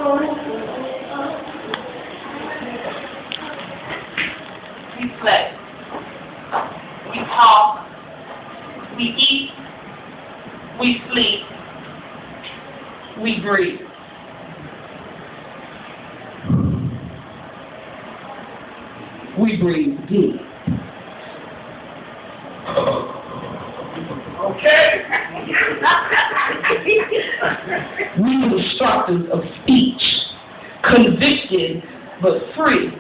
We play. We talk. We eat. We sleep. We breathe. We breathe deep. Okay. We instructors of speech, convicted but free.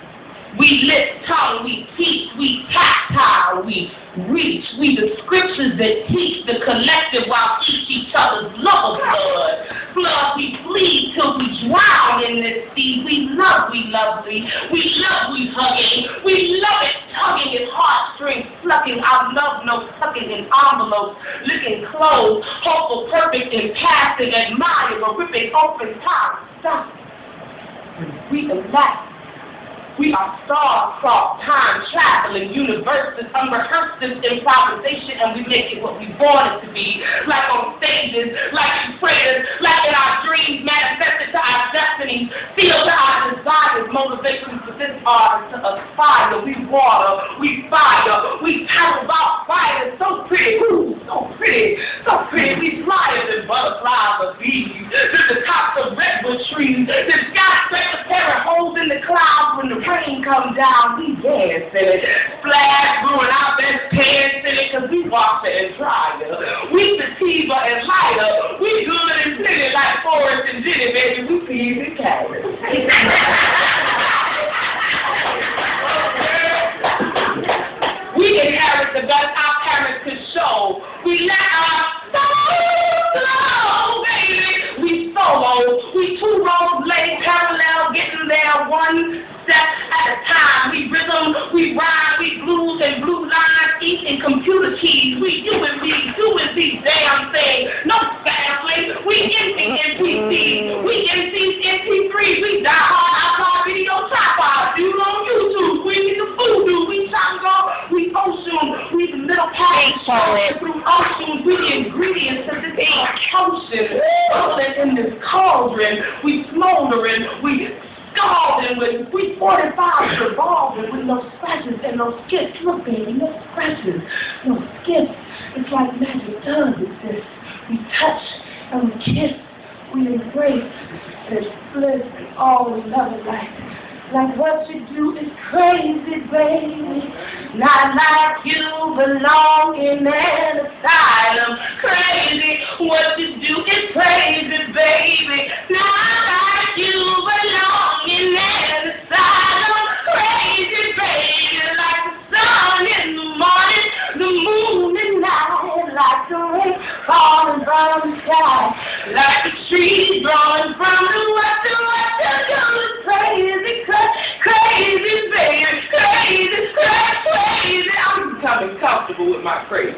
We lip tongue, we teach, we tactile, we reach. We the scriptures that teach the collective while each other's love of blood. Blood we bleed till we drown in this sea. We love, we lovely. We love, we hugging. We love it, tugging its heartstrings, plucking. Our love no tucking in envelopes, licking clothes, hopeful, perfect, impassive, admirable, ripping open time. Stop. We elect. We are star-crossed, time-traveling, universes, unrehearsed improvisation, and we make it what we want it to be. Like on stages, like in prayers, like in our dreams, manifested to our destinies, sealed to our desires, motivations for this art to aspire. We water, we fire, we paddle about fire. So pretty, ooh, so pretty, so pretty. We fly as in butterflies or bees. To the tops of redwood trees, the sky scrapes the parent holes in the clouds when the rain comes down, we dance in it. Splash, ruin our best pants in it, cause we washer and dryer. We sativa and lighter. We good and pretty like Forrest and Jenny, baby. We peas and carrots. We inherit the best our parents could show. We let our soul flow, baby. We solo. We two roads lay parallel, getting there one step at a time. We rhythm, we rhyme, we blues and blue lines, eating computer keys. We doing these damn things. No family. We empty NPC. We MCs MP3. We die hard. I call video top out. You on YouTube. We need the voodoo. We tango. We ocean. We the middle path. Through oceans. We the ingredients of this potion. Bubbling in this cauldron. We smoldering. We scalding with, we 45 revolving with no scratches and no skips. Look, baby, no scratches, no skips. It's like magic does exist. We touch and we kiss, we embrace, and it's bliss and all we love it like what you do is crazy, baby. Not like you belong in an asylum. Crazy, what you do is crazy, baby. Not like you belong in an asylum. Crazy, baby, like the sun in the morning, the moon at night, like the rain falling from the sky, like the trees growing from the west to west. Crazy, crazy, baby, crazy, crazy. I'm becoming comfortable with my crazy.